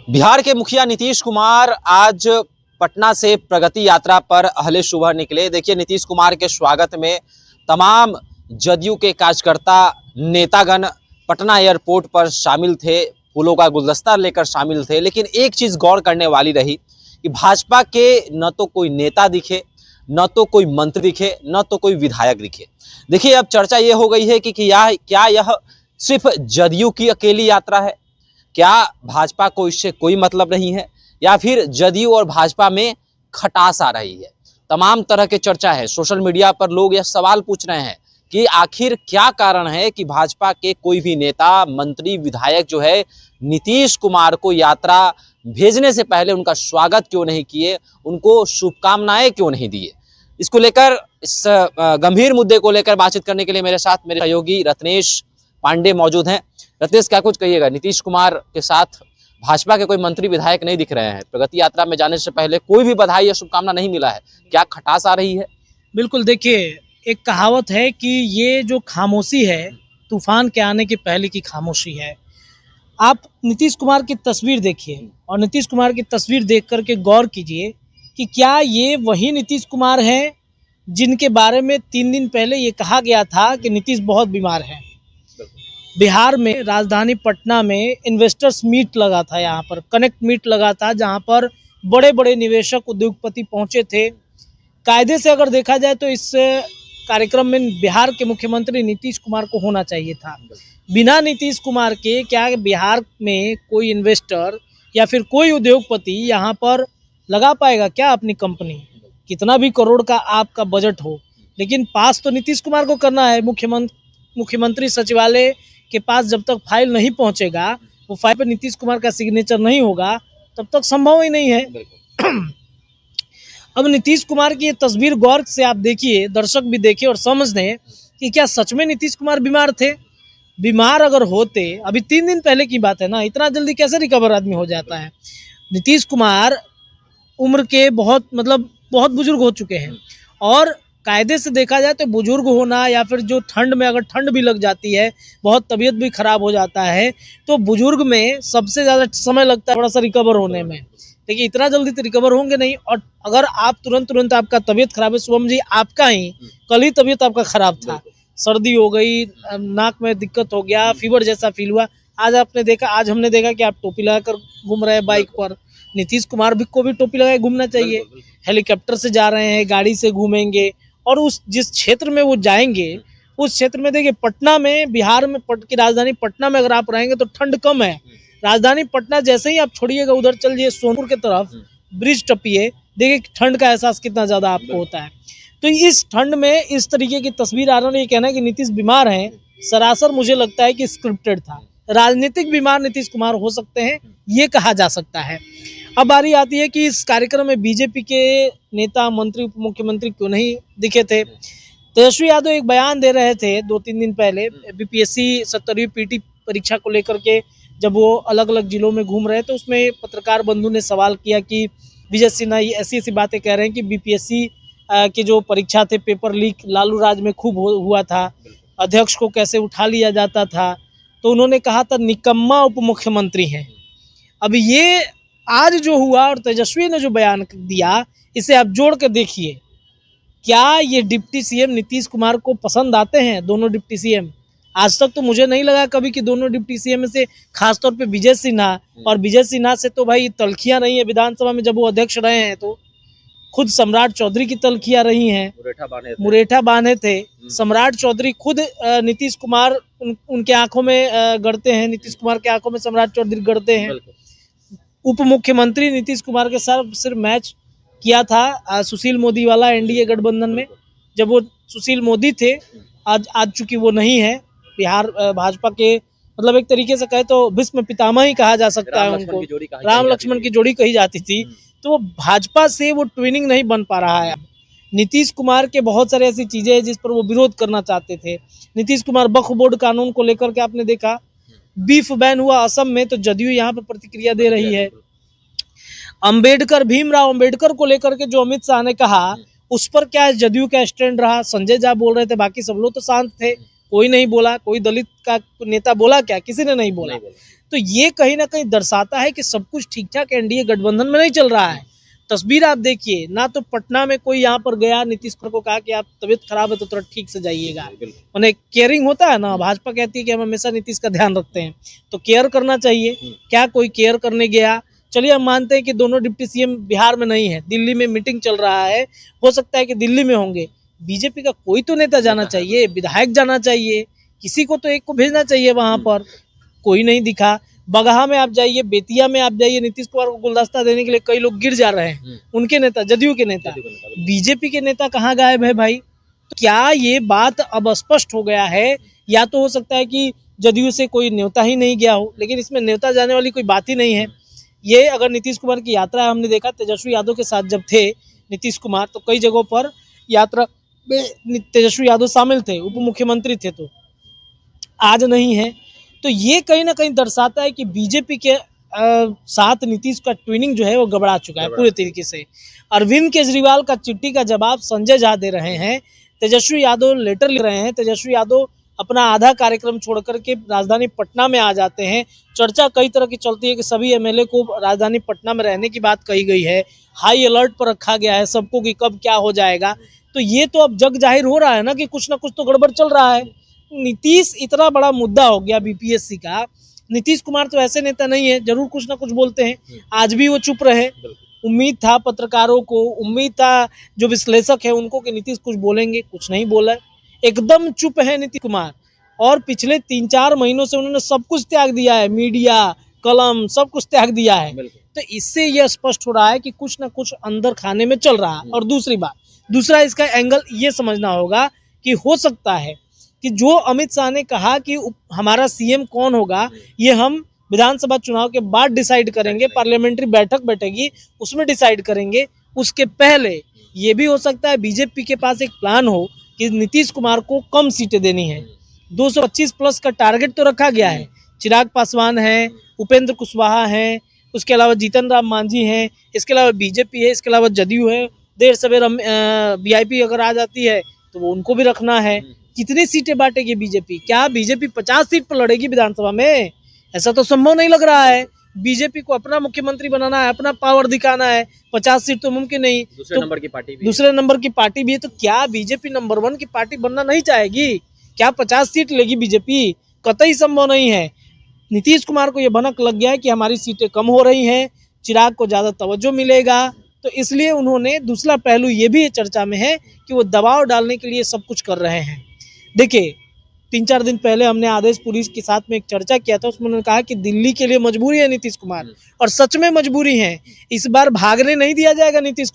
बिहार के मुखिया नीतीश कुमार आज पटना से प्रगति यात्रा पर अहले सुबह निकले। देखिए, नीतीश कुमार के स्वागत में तमाम जदयू के कार्यकर्ता नेतागण पटना एयरपोर्ट पर शामिल थे, फूलों का गुलदस्ता लेकर शामिल थे। लेकिन एक चीज गौर करने वाली रही कि भाजपा के न तो कोई नेता दिखे, न तो कोई मंत्री दिखे, न तो कोई विधायक दिखे। देखिए, अब चर्चा ये हो गई है कि क्या यह सिर्फ जदयू की अकेली यात्रा है? क्या भाजपा को इससे कोई मतलब नहीं है, या फिर जदयू और भाजपा में खटास आ रही है? तमाम तरह के चर्चा है। सोशल मीडिया पर लोग यह सवाल पूछ रहे हैं कि आखिर क्या कारण है कि भाजपा के कोई भी नेता, मंत्री, विधायक जो है नीतीश कुमार को यात्रा भेजने से पहले उनका स्वागत क्यों नहीं किए, उनको शुभकामनाएं क्यों नहीं दिए। इसको लेकर, इस गंभीर मुद्दे को लेकर बातचीत करने के लिए मेरे साथ मेरे सहयोगी रत्नेश पांडे मौजूद हैं। रत्नेश, क्या कुछ कहिएगा? नीतीश कुमार के साथ भाजपा के कोई मंत्री विधायक नहीं दिख रहे हैं, प्रगति यात्रा में जाने से पहले कोई भी बधाई या शुभकामना नहीं मिला है, क्या खटास आ रही है? बिल्कुल, देखिए, एक कहावत है कि ये जो खामोशी है तूफान के आने की पहले की खामोशी है। आप नीतीश कुमार की तस्वीर देखिए और नीतीश कुमार की तस्वीर देख करके गौर कीजिए कि क्या ये वही नीतीश कुमार हैं जिनके बारे में 3 दिन पहले ये कहा गया था कि नीतीश बहुत बीमार हैं। बिहार में राजधानी पटना में इन्वेस्टर्स मीट लगा था, यहाँ पर कनेक्ट मीट लगा था, जहाँ पर बड़े बड़े निवेशक उद्योगपति पहुंचे थे। कायदे से अगर देखा जाए तो इस कार्यक्रम में बिहार के मुख्यमंत्री नीतीश कुमार को होना चाहिए था। बिना नीतीश कुमार के क्या बिहार में कोई इन्वेस्टर या फिर कोई उद्योगपति यहाँ पर लगा पाएगा क्या अपनी कंपनी? कितना भी करोड़ का आपका बजट हो, लेकिन पास तो नीतीश कुमार को करना है। मुख्यमंत्री सचिवालय के पास जब तक फाइल नहीं पहुंचेगा, वो फाइल पर नीतीश कुमार का सिग्नेचर नहीं होगा, तब तक संभव ही नहीं है। अब नीतीश कुमार की ये तस्वीर गौर से आप देखिए, दर्शक भी देखिए और समझ लें कि क्या सच में नीतीश कुमार बीमार थे। बीमार अगर होते, अभी 3 दिन पहले की बात है ना, इतना जल्दी कैसे रिकवर आदमी हो जाता है? नीतीश कुमार उम्र के बहुत बुजुर्ग हो चुके हैं, और कायदे से देखा जाए तो बुजुर्ग होना या फिर जो ठंड में, अगर ठंड भी लग जाती है, बहुत तबीयत भी खराब हो जाता है, तो बुजुर्ग में सबसे ज़्यादा समय लगता है थोड़ा सा रिकवर होने में। देखिए, इतना जल्दी तो रिकवर होंगे नहीं। और अगर आप तुरंत आपका तबीयत खराब है, शुभम जी, आपका ही कल ही तबीयत आपका खराब था, सर्दी हो गई, नाक में दिक्कत हो गया, फीवर जैसा फील हुआ, आज हमने देखा कि आप टोपी लगाकर घूम रहे हैं बाइक पर। नीतीश कुमार भी को भी टोपी लगाए घूमना चाहिए। हेलीकॉप्टर से जा रहे हैं, गाड़ी से घूमेंगे, और जिस क्षेत्र में वो जाएंगे उस क्षेत्र में, देखिए, पटना में, बिहार में, की राजधानी पटना में अगर आप रहेंगे तो ठंड कम है। राजधानी पटना जैसे ही आप छोड़िएगा, उधर चल जाइए सोनपुर की तरफ, ब्रिज टपिए, देखिए ठंड का एहसास कितना ज्यादा आपको होता है। तो इस ठंड में इस तरीके की तस्वीर आ रहा है। ये कहना है कि नीतीश बीमार हैं, सरासर मुझे लगता है कि स्क्रिप्टेड था। राजनीतिक बीमार नीतीश कुमार हो सकते हैं, ये कहा जा सकता है। अब बारी आती है कि इस कार्यक्रम में बीजेपी के नेता, मंत्री, उप मुख्यमंत्री क्यों नहीं दिखे थे? तेजस्वी यादव एक बयान दे रहे थे 2-3 दिन पहले, बीपीएससी 70वीं पीटी परीक्षा को लेकर के, जब वो अलग अलग जिलों में घूम रहे थे, उसमें पत्रकार बंधु ने सवाल किया कि विजय सिन्हा ऐसी बातें कह रहे हैं कि बीपीएससी के जो परीक्षा थे, पेपर लीक लालू राज में खूब हुआ था, अध्यक्ष को कैसे उठा लिया जाता था। तो उन्होंने कहा था निकम्मा उप मुख्यमंत्री हैं। अब ये आज जो हुआ और तेजस्वी ने जो बयान दिया, इसे आप जोड़ कर देखिए, क्या ये डिप्टी सीएम नीतीश कुमार को पसंद आते हैं? दोनों डिप्टी सीएम, आज तक तो मुझे नहीं लगा कभी कि दोनों डिप्टी सीएम में से, खासतौर पे विजय सिन्हा, और विजय सिन्हा से तो भाई तलखियां रही है विधानसभा में, जब वो अध्यक्ष रहे हैं तो खुद सम्राट चौधरी की तलखियां रही हैं, मुरेठा बांधे थे। सम्राट चौधरी खुद नीतीश कुमार उनके आंखों में गड़ते हैं, नीतीश कुमार के आंखों में सम्राट चौधरी गड़ते हैं। उप मुख्यमंत्री नीतीश कुमार के साथ सिर्फ मैच किया था सुशील मोदी वाला एनडीए गठबंधन में, जब वो सुशील मोदी थे। आज चूंकि वो नहीं है, बिहार भाजपा के, मतलब एक तरीके से कहे तो भीष्म पितामह ही कहा जा सकता है उनको, राम लक्ष्मण की जोड़ी कही जाती थी। तो वो भाजपा से वो ट्विनिंग नहीं बन पा रहा है। नीतीश कुमार के बहुत सारे ऐसी चीजें हैं जिस पर वो विरोध करना चाहते थे। नीतीश कुमार वक्फ बोर्ड कानून को लेकर के, आपने देखा बीफ बैन हुआ असम में, तो जदयू यहाँ पर प्रतिक्रिया दे रही है। अंबेडकर, भीमराव अंबेडकर को लेकर के जो अमित शाह ने कहा, उस पर क्या जदयू का स्टैंड रहा? संजय झा बोल रहे थे, बाकी सब लोग तो शांत थे, कोई नहीं बोला। कोई दलित का नेता बोला क्या? किसी ने नहीं बोला। तो ये कहीं ना कहीं दर्शाता है कि सब कुछ ठीक ठाक एनडीए गठबंधन में नहीं चल रहा है। तस्वीर आप देखिए ना, तो पटना में कोई यहाँ पर गया, नीतीश कुमार को कहा कि आप तबीयत खराब है तो थोड़ा ठीक से जाइएगा। उन्हें केयरिंग होता है ना, भाजपा कहती है कि हम हमेशा नीतीश का ध्यान रखते हैं, तो केयर करना चाहिए। क्या कोई केयर करने गया? चलिए हम मानते हैं कि दोनों डिप्टी सीएम बिहार में नहीं है, दिल्ली में मीटिंग चल रहा है, हो सकता है कि दिल्ली में होंगे। बीजेपी का कोई तो नेता जाना चाहिए, विधायक जाना चाहिए, किसी को तो एक को भेजना चाहिए वहां पर। कोई नहीं दिखा। बगहा में आप जाइए, बेतिया में आप जाइए, नीतीश कुमार को गुलदस्ता देने के लिए कई लोग गिर जा रहे हैं, उनके नेता, जदयू के नेता। बीजेपी के नेता कहाँ गायब है भाई? तो क्या ये बात अब स्पष्ट हो गया है? या तो हो सकता है कि जदयू से कोई न्योता ही नहीं गया हो, लेकिन इसमें न्योता जाने वाली कोई बात ही नहीं है। ये अगर नीतीश कुमार की यात्रा हमने देखा तेजस्वी यादव के साथ जब थे नीतीश कुमार, तो कई जगहों पर यात्रा में तेजस्वी यादव शामिल थे, उप मुख्यमंत्री थे, तो आज नहीं है। तो ये कहीं ना कहीं दर्शाता है कि बीजेपी के साथ नीतीश का ट्विनिंग जो है वो गड़बड़ा चुका है पूरे तरीके से। अरविंद केजरीवाल का चिट्ठी का जवाब संजय झा दे रहे हैं, तेजस्वी यादव लेटर लिख रहे हैं, तेजस्वी यादव अपना आधा कार्यक्रम छोड़ करके राजधानी पटना में आ जाते हैं। चर्चा कई तरह की चलती है कि सभी एमएलए को राजधानी पटना में रहने की बात कही गई है, हाई अलर्ट पर रखा गया है सबको कि कब क्या हो जाएगा। तो ये तो अब जग जाहिर हो रहा है ना कि कुछ ना कुछ तो गड़बड़ चल रहा है। नीतीश इतना बड़ा मुद्दा हो गया बीपीएससी का। नीतीश कुमार तो ऐसे नेता नहीं है, जरूर कुछ ना कुछ बोलते हैं, आज भी वो चुप रहे। उम्मीद था पत्रकारों को, उम्मीद था जो विश्लेषक है उनको कि नीतीश कुछ बोलेंगे, कुछ नहीं बोला, एकदम चुप है नीतीश कुमार। और पिछले 3-4 महीनों से उन्होंने सब कुछ त्याग दिया है, मीडिया, कलम, सब कुछ त्याग दिया है। तो इससे यह स्पष्ट हो रहा है कि कुछ ना कुछ अंदर खाने में चल रहा है। और दूसरा इसका एंगल ये समझना होगा कि हो सकता है कि जो अमित शाह ने कहा कि हमारा सीएम कौन होगा ये हम विधानसभा चुनाव के बाद डिसाइड करेंगे, पार्लियामेंट्री बैठक बैठेगी उसमें डिसाइड करेंगे, उसके पहले ये भी हो सकता है बीजेपी के पास एक प्लान हो कि नीतीश कुमार को कम सीटें देनी है। 225 प्लस का टारगेट तो रखा गया है। चिराग पासवान है, उपेंद्र कुशवाहा है, उसके अलावा जीतन राम मांझी हैं, इसके अलावा बीजेपी है, इसके अलावा जदयू है, देर सवेर वीआईपी अगर आ जाती है तो वो उनको भी रखना है। कितनी सीटें बांटेगी बीजेपी? क्या बीजेपी 50 सीट पर लड़ेगी विधानसभा में? ऐसा तो संभव नहीं लग रहा है। बीजेपी को अपना मुख्यमंत्री बनाना है, अपना पावर दिखाना है, 50 सीट तो मुमकिन नहीं। दूसरे नंबर की पार्टी भी है, तो क्या बीजेपी नंबर 1 की पार्टी बनना नहीं चाहेगी? क्या 50 सीट लेगी बीजेपी? कतई संभव नहीं है। नीतीश कुमार को यह भनक लग गया है कि हमारी सीटें कम हो रही हैं, चिराग को ज्यादा तवज्जो मिलेगा, तो इसलिए उन्होंने दूसरा पहलू ये भी चर्चा में है कि वो दबाव डालने के लिए सब कुछ कर रहे हैं। देखिए 3-4 दिन पहले हमने आदेश पुलिस के साथ में एक चर्चा किया था, उसमें उन्होंने कहा कि दिल्ली के लिए मजबूरी है नीतीश कुमार, और सच में मजबूरी है। इस बार भागने नहीं दिया जाएगा नीतीश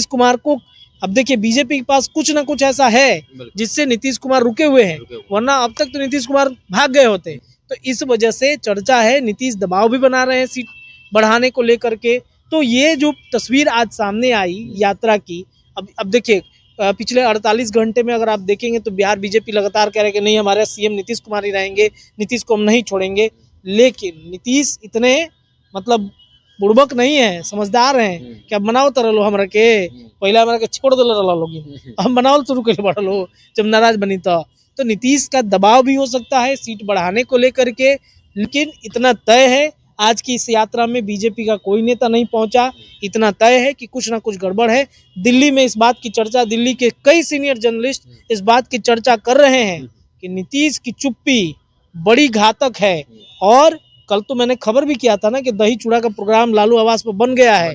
कुमार को। अब देखिए बीजेपी के पास कुछ ना कुछ ऐसा है जिससे नीतीश कुमार रुके हुए हैं, वरना अब तक तो नीतीश कुमार भाग गए होते। तो इस वजह से चर्चा है, नीतीश दबाव भी बना रहे हैं सीट बढ़ाने को लेकर के। तो ये जो तस्वीर आज सामने आई यात्रा की, अब देखिए पिछले 48 घंटे में अगर आप देखेंगे तो बिहार बीजेपी लगातार कह रहे हैं कि नहीं हमारे सीएम नीतीश कुमार ही रहेंगे, नीतीश को हम नहीं छोड़ेंगे। लेकिन नीतीश इतने मतलब बुड़बक नहीं है, समझदार हैं कि अब मनाओ तर लो हमरा के, पहले हमरा के छोड़ दे लोग, हम बनाओ शुरू कर बढ़ लो जब नाराज बनी तो नीतीश का दबाव भी हो सकता है सीट बढ़ाने को लेकर के। लेकिन इतना तय है आज की इस यात्रा में बीजेपी का कोई नेता नहीं पहुंचा, इतना तय है कि कुछ ना कुछ गड़बड़ है। दिल्ली में इस बात की चर्चा, दिल्ली के कई सीनियर जर्नलिस्ट इस बात की चर्चा कर रहे हैं कि नीतीश की चुप्पी बड़ी घातक है। और कल तो मैंने खबर भी किया था ना कि दही चूड़ा का प्रोग्राम लालू आवास पर बन गया है।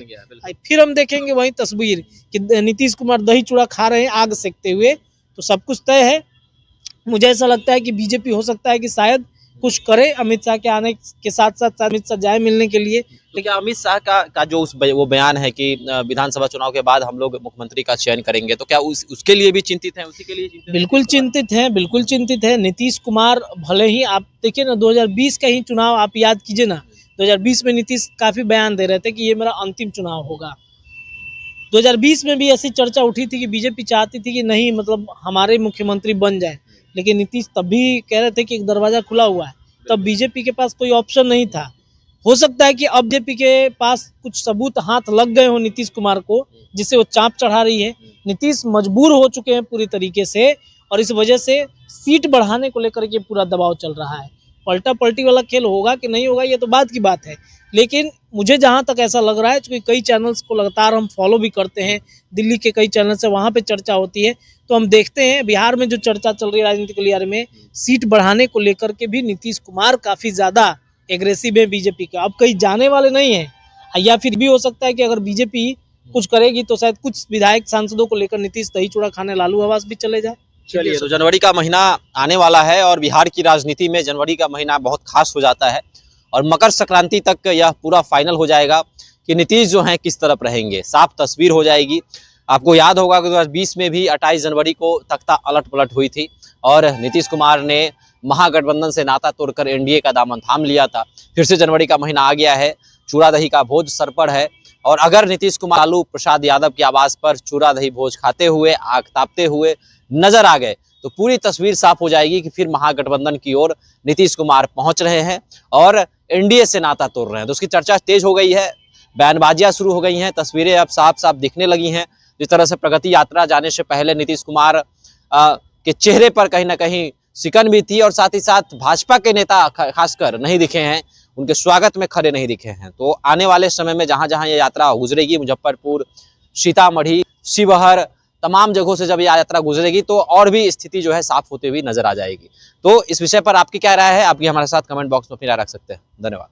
फिर हम देखेंगे वही तस्वीर कि नीतीश कुमार दही चूड़ा खा रहे हैं आग सेकते हुए। तो सब कुछ तय है। मुझे ऐसा लगता है कि बीजेपी हो सकता है कि शायद कुछ करे अमित शाह के आने के साथ साथ अमित शाह जाए मिलने के लिए। तो क्या अमित शाह का जो वो बयान है कि विधानसभा चुनाव के बाद हम लोग मुख्यमंत्री का चयन करेंगे, तो क्या उसके लिए भी चिंतित हैं? उसी के लिए चिंतित? बिल्कुल चिंतित है। नीतीश कुमार भले ही, आप देखिए ना 2020 का ही चुनाव आप याद कीजिए ना, 2020 में नीतीश काफी बयान दे रहे थे कि ये मेरा अंतिम चुनाव होगा। 2020 में भी ऐसी चर्चा उठी थी कि बीजेपी चाहती थी कि नहीं मतलब हमारे मुख्यमंत्री बन जाए, लेकिन नीतीश तब भी कह रहे थे कि एक दरवाजा खुला हुआ है। तब बीजेपी के पास कोई ऑप्शन नहीं था। हो सकता है कि अब बीजेपी के पास कुछ सबूत हाथ लग गए हो नीतीश कुमार को, जिससे वो चाप चढ़ा रही है। नीतीश मजबूर हो चुके हैं पूरी तरीके से, और इस वजह से सीट बढ़ाने को लेकर के पूरा दबाव चल रहा है। पलटा पलटी वाला खेल होगा कि नहीं होगा ये तो बात की बात है, लेकिन मुझे जहाँ तक ऐसा लग रहा है, क्योंकि कई चैनल्स को लगातार हम फॉलो भी करते हैं, दिल्ली के कई चैनल से वहाँ पे चर्चा होती है, तो हम देखते हैं बिहार में जो चर्चा चल रही है राजनीतिक गलियारे में, सीट बढ़ाने को लेकर के भी नीतीश कुमार काफ़ी ज़्यादा एग्रेसिव है बीजेपी के। अब कहीं जाने वाले नहीं हैं, या फिर भी हो सकता है कि अगर बीजेपी कुछ करेगी तो शायद कुछ विधायक सांसदों को लेकर नीतीश दही चूड़ा खाने लालू आवास भी चले जाए। चलिए, तो जनवरी का महीना आने वाला है और बिहार की राजनीति में जनवरी का महीना बहुत खास हो जाता है और मकर संक्रांति तक यह पूरा फाइनल हो जाएगा कि नीतीश जो हैं किस तरफ रहेंगे, साफ तस्वीर हो जाएगी। आपको याद होगा कि 2020 में भी 28 जनवरी को तख्ता अलट पलट हुई थी और नीतीश कुमार ने महागठबंधन से नाता तोड़कर एनडीए का दामन थाम लिया था। फिर से जनवरी का महीना आ गया है, चूड़ा दही का भोज सर पर है और अगर नीतीश कुमार लालू प्रसाद यादव की आवाज पर चूड़ा दही भोज खाते हुए, आग तापते हुए नजर आ गए तो पूरी तस्वीर साफ हो जाएगी कि फिर महागठबंधन की ओर नीतीश कुमार पहुंच रहे हैं और एनडीए से नाता तोड़ रहे हैं। तो उसकी चर्चा तेज हो गई है, बयानबाजियां शुरू हो गई हैं, तस्वीरें अब साफ साफ दिखने लगी हैं। जिस तरह से प्रगति यात्रा जाने से पहले नीतीश कुमार के चेहरे पर कहीं ना कहीं सिकन भी थी और साथ ही साथ भाजपा के नेता खासकर नहीं दिखे हैं, उनके स्वागत में खड़े नहीं दिखे हैं। तो आने वाले समय में जहां जहां ये यात्रा गुजरेगी, मुजफ्फरपुर, सीतामढ़ी, शिवहर, तमाम जगहों से जब ये यात्रा गुजरेगी तो और भी स्थिति जो है साफ होते हुए नजर आ जाएगी। तो इस विषय पर आपकी क्या राय है, आपकी हमारे साथ कमेंट बॉक्स में अपनी राय रख सकते हैं। धन्यवाद।